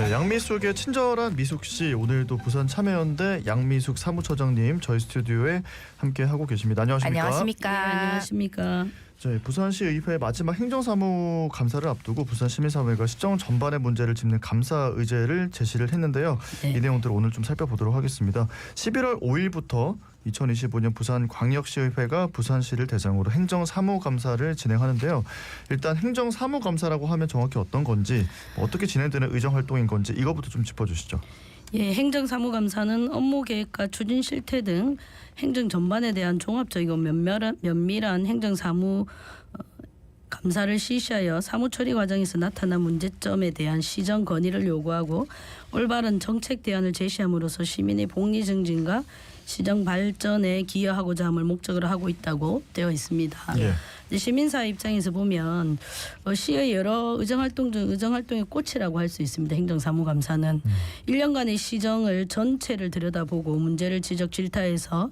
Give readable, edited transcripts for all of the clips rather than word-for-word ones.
네, 양미숙의 친절한 미숙 씨 오늘도 부산 참여연대 양미숙 사무처장님 저희 스튜디오에 함께 하고 계십니다. 안녕하십니까? 안녕하십니까? 네, 안녕하십니까? 네, 부산시 의회 마지막 행정사무 감사를 앞두고 부산시민사회가 시정 전반의 문제를 짚는 감사 의제를 제시를 했는데요. 네. 이 내용들을 오늘 좀 살펴보도록 하겠습니다. 11월 5일부터 2025년 부산광역시의회가 부산시를 대상으로 행정사무감사를 진행하는데요. 일단 행정사무감사라고 하면 정확히 어떤 건지, 어떻게 진행되는 의정활동인 건지 이거부터 좀 짚어주시죠. 예, 행정사무감사는 업무 계획과 추진 실태 등 행정 전반에 대한 종합적이고 면밀한 행정사무 감사를 실시하여 사무 처리 과정에서 나타난 문제점에 대한 시정 건의를 요구하고 올바른 정책 대안을 제시함으로써 시민의 복리 증진과 시정 발전에 기여하고자 함을 목적으로 하고 있다고 되어 있습니다. 예. 시민사회 입장에서 보면 시의 여러 의정활동 중 의정활동의 꽃이라고 할 수 있습니다. 행정사무감사는 1년간의 시정을 전체를 들여다보고 문제를 지적 질타해서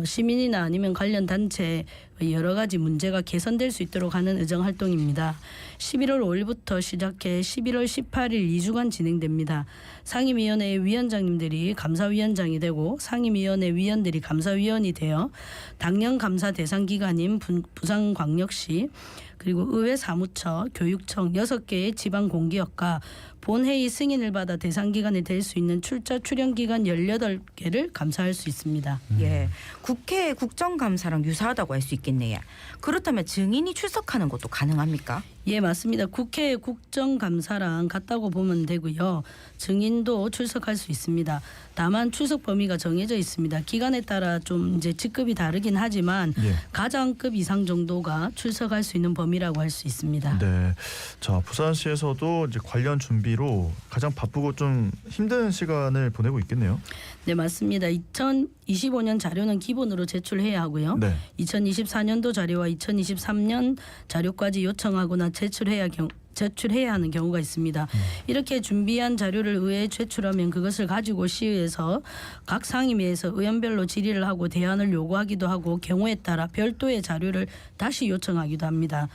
시민이나 아니면 관련 단체 여러 가지 문제가 개선될 수 있도록 하는 의정활동입니다. 11월 5일부터 시작해 11월 18일 2주간 진행됩니다. 상임위원회 위원장님들이 감사위원장이 되고 상임위원회 위원들이 감사위원이 되어 당년 감사 대상 기관인 부산광역시 그리고 의회 사무처, 교육청 6개의 지방 공기업과 본회의 승인을 받아 대상 기관이 될 수 있는 출연 기관 18개를 감사할 수 있습니다. 예, 국회 국정감사랑 유사하다고 할 수 있겠네요. 그렇다면 증인이 출석하는 것도 가능합니까? 예, 맞습니다. 국회 국정감사랑 같다고 보면 되고요. 증인도 출석할 수 있습니다. 다만 출석 범위가 정해져 있습니다. 기간에 따라 좀 이제 직급이 다르긴 하지만 예. 가장급 이상 정도가 출석할 수 있는 범위라고 할 수 있습니다. 네, 자 부산시에서도 이제 관련 준비로 가장 바쁘고 좀 힘든 시간을 보내고 있겠네요. 네, 맞습니다. 2025년 자료는 기본으로 제출해야 하고요. 네. 2024년도 자료와 2023년 자료까지 요청하거나 제출해야 하는 경우가 있습니다. 이렇게 준비한 자료를 의회에 제출하면 그것을 가지고 시의회에서 각 상임위에서 의원별로 질의를 하고 대안을 요구하기도 하고 경우에 따라 별도의 자료를 다시 요청하기도 합니다.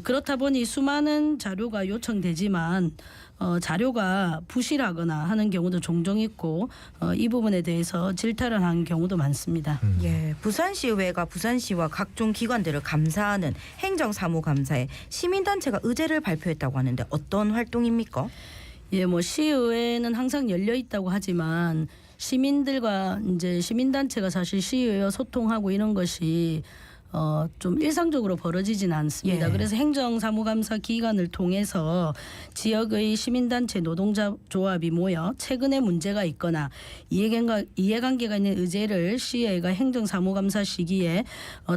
그렇다 보니 수많은 자료가 요청되지만 자료가 부실하거나 하는 경우도 종종 있고 이 부분에 대해서 질타를 하는 경우도 많습니다. 예, 부산시의회가 부산시와 각종 기관들을 감사하는 행정사무감사에 시민단체가 의제를 발표했다고 하는데 어떤 활동입니까? 예, 뭐 시의회는 항상 열려 있다고 하지만 시민들과 이제 시민단체가 사실 시의회와 소통하고 이런 것이 좀 일상적으로 벌어지진 않습니다. 예. 그래서 행정사무감사 기관을 통해서 지역의 시민단체 노동조합이 모여 최근에 문제가 있거나 이해관계가 있는 의제를 시의회가 행정사무감사 시기에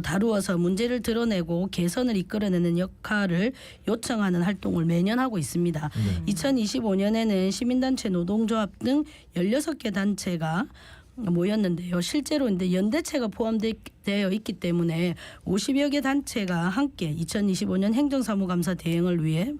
다루어서 문제를 드러내고 개선을 이끌어내는 역할을 요청하는 활동을 매년 하고 있습니다. 2025년에는 시민단체 노동조합 등 16개 단체가 모였는데요. 실제로 이제 연대체가 포함되어 있기 때문에 50여 개 단체가 함께 2025년 행정사무감사 대응을 위해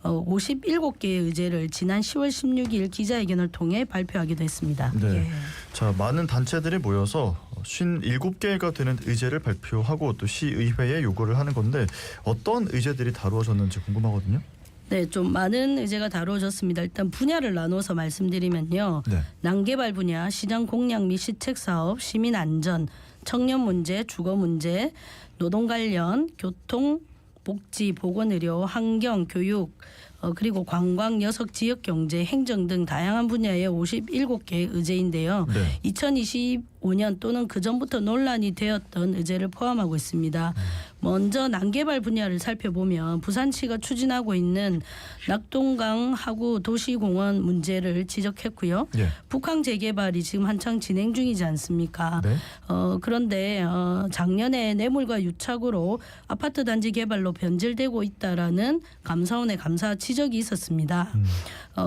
57개의 의제를 지난 10월 16일 기자회견을 통해 발표하기도 했습니다. 네. 예. 자 많은 단체들이 모여서 57개가 되는 의제를 발표하고 또 시의회에 요구를 하는 건데 어떤 의제들이 다루어졌는지 궁금하거든요. 네, 좀 많은 의제가 다루어졌습니다. 일단 분야를 나눠서 말씀드리면요. 네. 난개발 분야, 시장 공약 및 시책 사업, 시민 안전, 청년 문제, 주거 문제, 노동 관련, 교통, 복지, 보건의료, 환경, 교육, 그리고 관광, 여석, 지역 경제, 행정 등 다양한 분야의 57개의 의제인데요. 네. 2025년 또는 그 전부터 논란이 되었던 의제를 포함하고 있습니다. 먼저 난개발 분야를 살펴보면 부산시가 추진하고 있는 낙동강 하구 도시공원 문제를 지적했고요. 예. 북항 재개발이 지금 한창 진행 중이지 않습니까? 네. 그런데 작년에 뇌물과 유착으로 아파트 단지 개발로 변질되고 있다라는 감사원의 감사 지적이 있었습니다.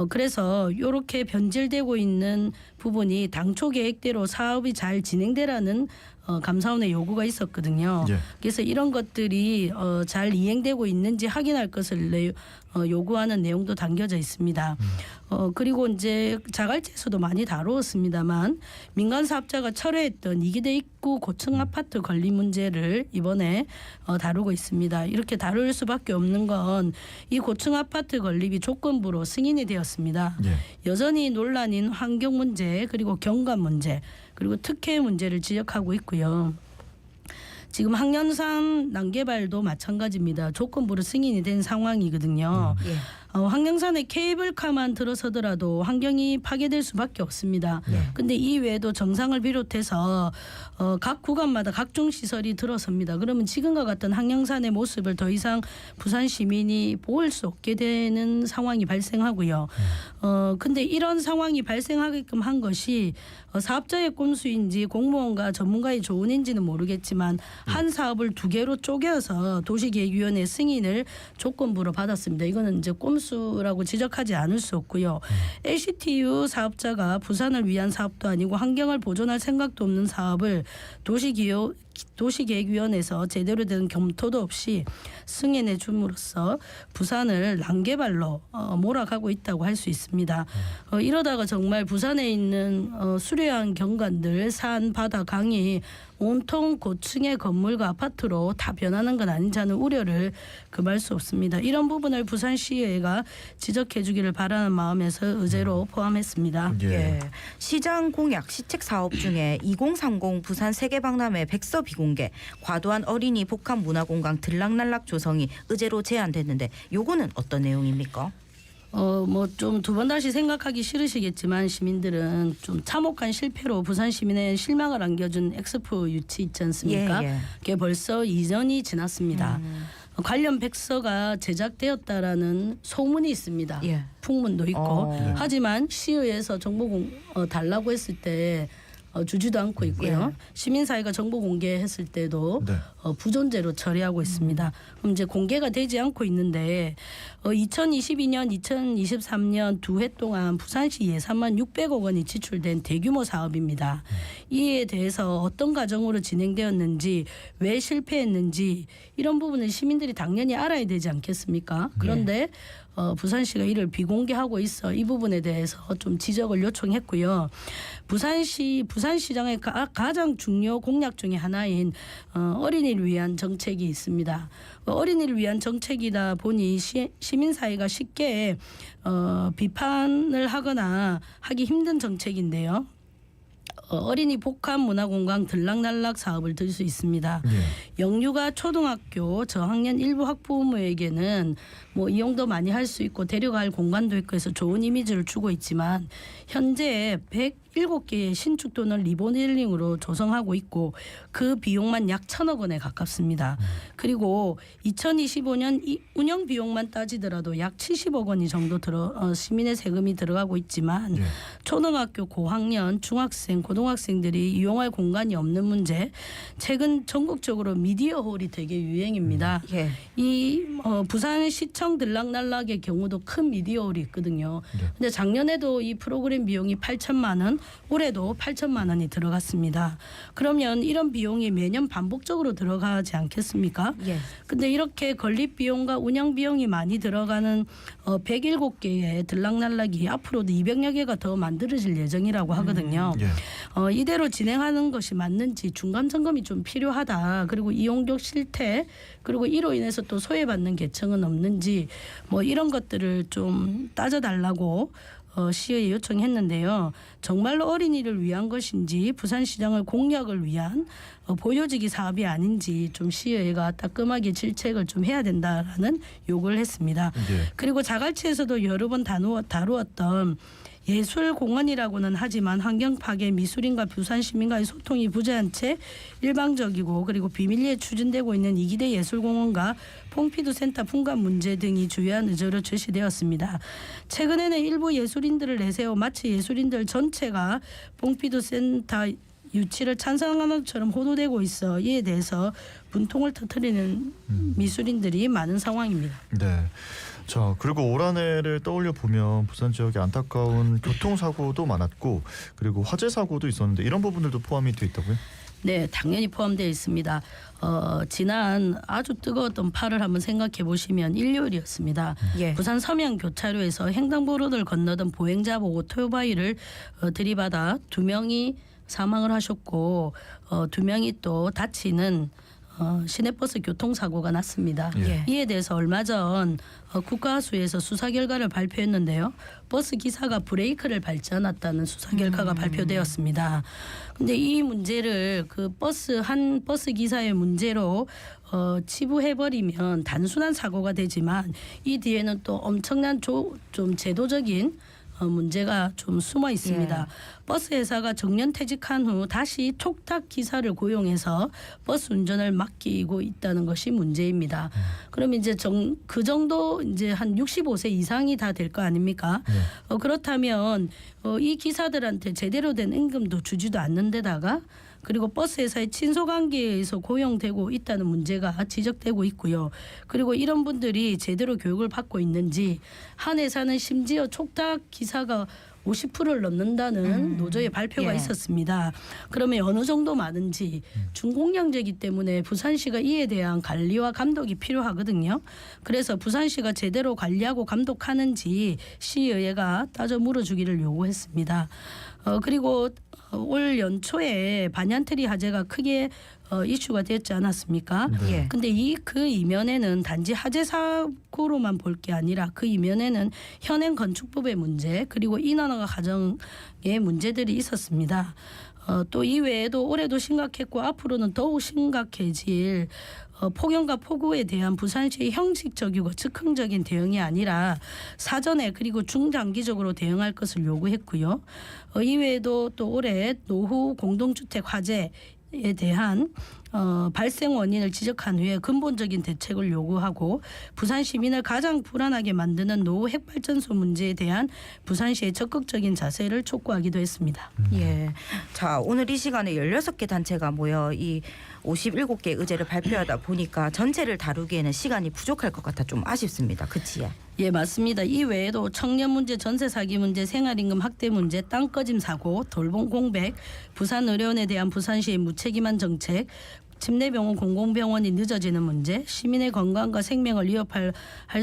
그래서 이렇게 변질되고 있는 부분이 당초 계획대로 사업이 잘 진행되라는 감사원의 요구가 있었거든요. 예. 그래서 이런 것들이 잘 이행되고 있는지 확인할 것을 요구하는 내용도 담겨져 있습니다. 그리고 이제 자갈치에서도 많이 다루었습니다만 민간 사업자가 철회했던 이기대 입구 고층 아파트 건립 문제를 이번에 다루고 있습니다. 이렇게 다룰 수밖에 없는 건 이 고층 아파트 건립이 조건부로 승인이 되었습니다. 예. 여전히 논란인 환경 문제 그리고 경관 문제 그리고 특혜 문제를 지적하고 있고요. 지금 항년산 난개발도 마찬가지입니다. 조건부로 승인이 된 상황이거든요. 예. 항령산의 케이블카만 들어서더라도 환경이 파괴될 수밖에 없습니다. 근데 이 외에도 정상을 비롯해서 각 구간마다 각종 시설이 들어섭니다. 그러면 지금과 같은 항령산의 모습을 더 이상 부산 시민이 볼 수 없게 되는 상황이 발생하고요. 근데 이런 상황이 발생하게끔 한 것이 사업자의 꼼수인지 공무원과 전문가의 조언인지는 모르겠지만 한 사업을 두 개로 쪼개서 도시계획위원회 승인을 조건부로 받았습니다. 이거는 이제 꼼수라고 지적하지 않을 수 없고요. LCTU 사업자가 부산을 위한 사업도 아니고 환경을 보존할 생각도 없는 사업을 도시계획위원회에서 제대로 된 검토도 없이 승인해 줌으로써 부산을 난개발로 몰아가고 있다고 할 수 있습니다. 이러다가 정말 부산에 있는 수려한 경관들, 산, 바다, 강이 온통 고층의 건물과 아파트로 다 변하는 건 아닌지 하는 우려를 금할 수 없습니다. 이런 부분을 부산시의회가 지적해 주기를 바라는 마음에서 의제로 포함했습니다. 예. 예. 시장 공약 시책 사업 중에 2030 부산 세계박람회 백서 비공개, 과도한 어린이 복합 문화공간 들락날락 조성이 의제로 제안됐는데 요거는 어떤 내용입니까? 뭐 좀 두 번 다시 생각하기 싫으시겠지만 시민들은 좀 참혹한 실패로 부산 시민의 실망을 안겨준 엑스포 유치 있지 않습니까? 예, 예. 그게 벌써 2년이 지났습니다. 관련 백서가 제작되었다라는 소문이 있습니다. 예. 풍문도 있고 네. 하지만 시의회에서 정보 달라고 했을 때 주지도 않고 있고요. 예. 시민사회가 정보 공개했을 때도 네. 부존재로 처리하고 있습니다. 그럼 이제 공개가 되지 않고 있는데 2022년, 2023년 두 해 동안 부산시 예산만 600억 원이 지출된 대규모 사업입니다. 이에 대해서 어떤 과정으로 진행되었는지 왜 실패했는지 이런 부분을 시민들이 당연히 알아야 되지 않겠습니까? 그런데 부산시가 이를 비공개하고 있어 이 부분에 대해서 좀 지적을 요청했고요. 부산시장의 가장 중요 공약 중에 하나인 어린이를 위한 정책이 있습니다. 어린이를 위한 정책이다 보니 시민사회가 쉽게 비판을 하거나 하기 힘든 정책인데요. 어린이 복합 문화공간 들락날락 사업을 들 수 있습니다. 예. 영유아 초등학교 저학년 일부 학부모에게는 뭐 이용도 많이 할 수 있고 데려갈 공간도 있고 해서 좋은 이미지를 주고 있지만 현재 107개의 신축도는 리모델링으로 조성하고 있고 그 비용만 약 1,000억 원에 가깝습니다. 그리고 2025년 운영 비용만 따지더라도 약 70억 원이 정도 시민의 세금이 들어가고 있지만 예. 초등학교 고학년, 중학생, 고등학생들이 이용할 공간이 없는 문제 최근 전국적으로 미디어홀이 되게 유행입니다. 예. 이 부산시청 들락날락의 경우도 큰 미디어홀이 있거든요. 네. 근데 작년에도 이 프로그램 비용이 8천만 원, 올해도 8천만 원이 들어갔습니다. 그러면 이런 비용이 매년 반복적으로 들어가지 않겠습니까? 예. 근데 이렇게 건립 비용과 운영 비용이 많이 들어가는 107개의 들락날락이 앞으로도 200여 개가 더 만들어질 예정이라고 하거든요. 예. 이대로 진행하는 것이 맞는지 중간 점검이 좀 필요하다. 그리고 이용적 실태 그리고 이로 인해서 또 소외받는 계층은 없는지 뭐 이런 것들을 좀 따져달라고 시의회에 요청했는데요. 정말로 어린이를 위한 것인지 부산시장의 공약을 위한 보여지기 사업이 아닌지 좀 시의회가 따끔하게 질책을 좀 해야 된다라는 요구를 했습니다. 예. 그리고 자갈치에서도 여러 번 다루었던 예술공원이라고는 하지만 환경 파괴, 미술인과 부산 시민과의 소통이 부재한 채 일방적이고 그리고 비밀리에 추진되고 있는 이기대 예술공원과 퐁피두 센터 분관 문제 등이 주요한 의제로 제시되었습니다. 최근에는 일부 예술인들을 내세워 마치 예술인들 전체가 퐁피두 센터 유치를 찬성하는 것처럼 호도되고 있어 이에 대해서 분통을 터뜨리는 미술인들이 많은 상황입니다. 네. 자, 그리고 올 한해를 떠올려 보면 부산 지역에 안타까운 교통사고도 많았고 그리고 화재 사고도 있었는데 이런 부분들도 포함이 돼 있다고요? 네, 당연히 포함되어 있습니다. 지난 아주 뜨거웠던 8월 한번 생각해 보시면 일요일이었습니다. 예. 부산 서면 교차로에서 횡단보도를 건너던 보행자 보고 오토바이를 들이받아 2명이 사망을 하셨고 2명이 또 다치는 시내버스 교통사고가 났습니다. 예. 이에 대해서 얼마 전 국가수에서 수사 결과를 발표했는데요. 버스 기사가 브레이크를 밟지 않았다는 수사 결과가 발표되었습니다. 근데 이 문제를 그 한 버스 기사의 문제로 치부해버리면 단순한 사고가 되지만 이 뒤에는 또 엄청난 좀 제도적인 문제가 좀 숨어 있습니다. 예. 버스 회사가 정년 퇴직한 후 다시 촉탁 기사를 고용해서 버스 운전을 맡기고 있다는 것이 문제입니다. 그럼 이제 그 정도 이제 한 65세 이상이 다 될 거 아닙니까? 네. 그렇다면 이 기사들한테 제대로 된 임금도 주지도 않는 데다가 그리고 버스 회사의 친소관계에서 고용되고 있다는 문제가 지적되고 있고요. 그리고 이런 분들이 제대로 교육을 받고 있는지 한 회사는 심지어 촉탁 기사가 50%를 넘는다는 노조의 발표가 예. 있었습니다. 그러면 어느 정도 많은지 준공영제이기 때문에 부산시가 이에 대한 관리와 감독이 필요하거든요. 그래서 부산시가 제대로 관리하고 감독하는지 시의회가 따져 물어주기를 요구했습니다. 그리고 올 연초에 반얀트리 화재가 크게 이슈가 됐지 않았습니까? 예. 근데 그 이면에는 단지 화재 사고로만 볼 게 아니라 그 이면에는 현행 건축법의 문제 그리고 인허가 과정의 문제들이 있었습니다. 또 이외에도 올해도 심각했고 앞으로는 더욱 심각해질 폭염과 폭우에 대한 부산시의 형식적이고 즉흥적인 대응이 아니라 사전에 그리고 중장기적으로 대응할 것을 요구했고요. 이외에도 또 올해 노후 공동주택 화재에 대한 발생 원인을 지적한 후에 근본적인 대책을 요구하고 부산 시민을 가장 불안하게 만드는 노후 핵발전소 문제에 대한 부산시의 적극적인 자세를 촉구하기도 했습니다. 예. 자, 오늘 이 시간에 16개 단체가 모여 이 57개 의제를 발표하다 보니까 전체를 다루기에는 시간이 부족할 것 같아 좀 아쉽습니다. 그치요? 예, 맞습니다. 이 외에도 청년 문제, 전세 사기 문제, 생활임금 확대 문제, 땅꺼짐 사고, 돌봄 공백, 부산 의료원에 대한 부산시의 무책임한 정책, 침례병원 공공병원이 늦어지는 문제, 시민의 건강과 생명을 위협할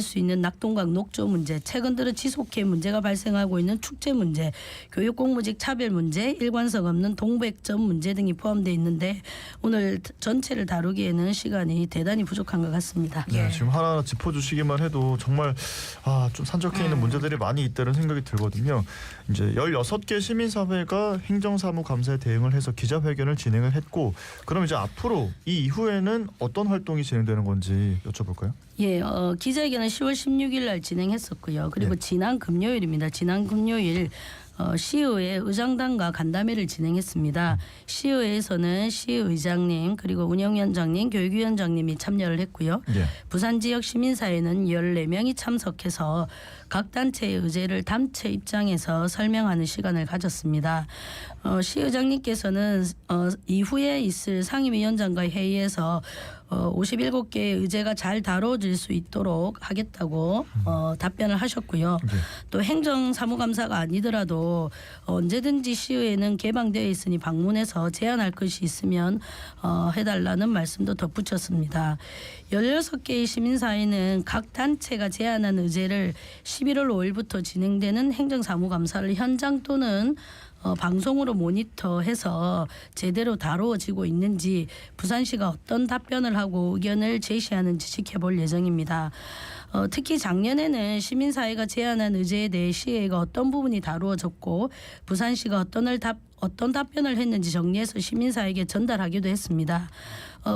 수 있는 낙동강 녹조 문제, 최근 들어 지속해 문제가 발생하고 있는 축제 문제, 교육 공무직 차별 문제, 일관성 없는 동백점 문제 등이 포함되어 있는데 오늘 전체를 다루기에는 시간이 대단히 부족한 것 같습니다. 네, 예. 지금 하나하나 짚어주시기만 해도 정말 좀 산적해 있는 문제들이 많이 있다는 생각이 들거든요. 이제 16개 시민사회가 행정사무감사에 대응을 해서 기자회견을 진행을 했고 그럼 이제 앞으로 이 이후에는 어떤 활동이 진행되는 건지 여쭤볼까요? 예, 기자회견은 10월 16일 날 진행했었고요. 그리고 네. 지난 금요일입니다. 지난 금요일 시의회 의장단과 간담회를 진행했습니다. 시의회에서는 시의장님 그리고 운영위원장님, 교육위원장님이 참여를 했고요. 예. 부산 지역 시민사회는 14명이 참석해서 각 단체의 의제를 단체 입장에서 설명하는 시간을 가졌습니다. 시의장님께서는 이후에 있을 상임위원장과의 회의에서 57개의 의제가 잘 다뤄질 수 있도록 하겠다고 답변을 하셨고요. 네. 또 행정사무감사가 아니더라도 언제든지 시의회는 개방되어 있으니 방문해서 제안할 것이 있으면 해달라는 말씀도 덧붙였습니다. 16개의 시민사회는 각 단체가 제안한 의제를 11월 5일부터 진행되는 행정사무감사를 현장 또는 방송으로 모니터해서 제대로 다루어지고 있는지 부산시가 어떤 답변을 하고 의견을 제시하는지 지켜볼 예정입니다. 특히 작년에는 시민사회가 제안한 의제에 대해 시의회가 어떤 부분이 다루어졌고 부산시가 어떤 답변을 했는지 정리해서 시민사회에게 전달하기도 했습니다.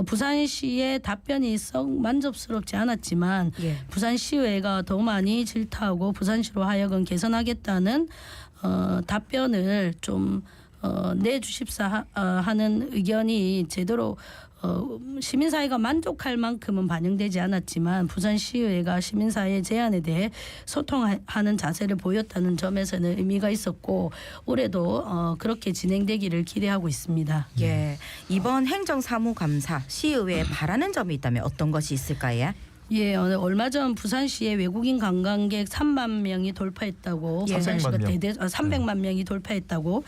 부산시의 답변이 썩 만족스럽지 않았지만 예. 부산시의회가 더 많이 질타하고 부산시로 하여금 개선하겠다는 답변을 좀 내주십사 하는 의견이 제대로 시민사회가 만족할 만큼은 반영되지 않았지만 부산시의회가 시민사회의 제안에 대해 소통하는 자세를 보였다는 점에서는 의미가 있었고 올해도 그렇게 진행되기를 기대하고 있습니다. 예, 이번 행정사무감사 시의회에 바라는 점이 있다면 어떤 것이 있을까요? 예, 얼마 전 부산시에 외국인 관광객 3만 명이 돌파했다고 예. 부산시가 300만 명. 300만 명이 돌파했다고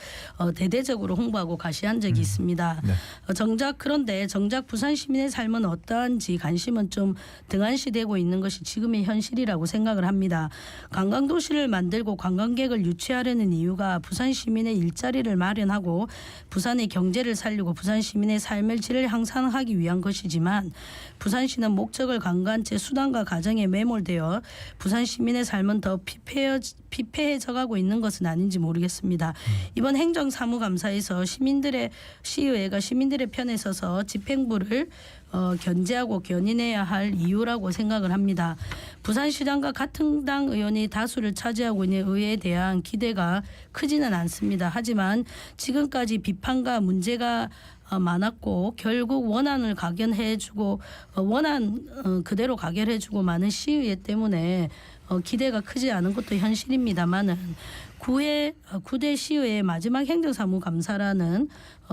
대대적으로 홍보하고 가시한 적이 있습니다. 네. 그런데 정작 부산 시민의 삶은 어떠한지 관심은 좀 등한시되고 있는 것이 지금의 현실이라고 생각을 합니다. 관광도시를 만들고 관광객을 유치하려는 이유가 부산 시민의 일자리를 마련하고 부산의 경제를 살리고 부산 시민의 삶의 질을 향상하기 위한 것이지만 부산시는 목적을 관광 수단과 가정에 매몰되어 부산 시민의 삶은 더 피폐해져가고 있는 것은 아닌지 모르겠습니다. 이번 행정사무감사에서 시의회가 시민들의 편에 서서 집행부를 견제하고 견인해야 할 이유라고 생각을 합니다. 부산시장과 같은 당 의원이 다수를 차지하고 있는 의회에 대한 기대가 크지는 않습니다. 하지만 지금까지 비판과 문제가 많았고 결국 원안을 가결해주고 원안 그대로 가결해주고 많은 시의회 때문에 기대가 크지 않은 것도 현실입니다만은 9대 시의회의 마지막 행정사무감사라는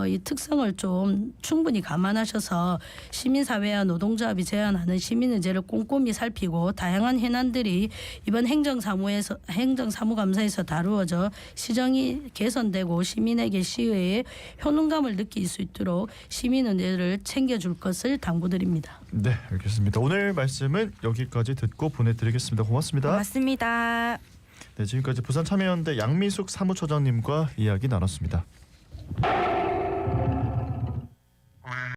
이 특성을 좀 충분히 감안하셔서 시민사회와 노동조합이 제안하는 시민의제를 꼼꼼히 살피고 다양한 현안들이 이번 행정사무감사에서 다루어져 시정이 개선되고 시민에게 시의회의 효능감을 느낄 수 있도록 시민의제를 챙겨줄 것을 당부드립니다. 네, 알겠습니다. 오늘 말씀은 여기까지 듣고 보내드리겠습니다. 고맙습니다. 고맙습니다. 네, 지금까지 부산참여연대 양미숙 사무처장님과 이야기 나눴습니다.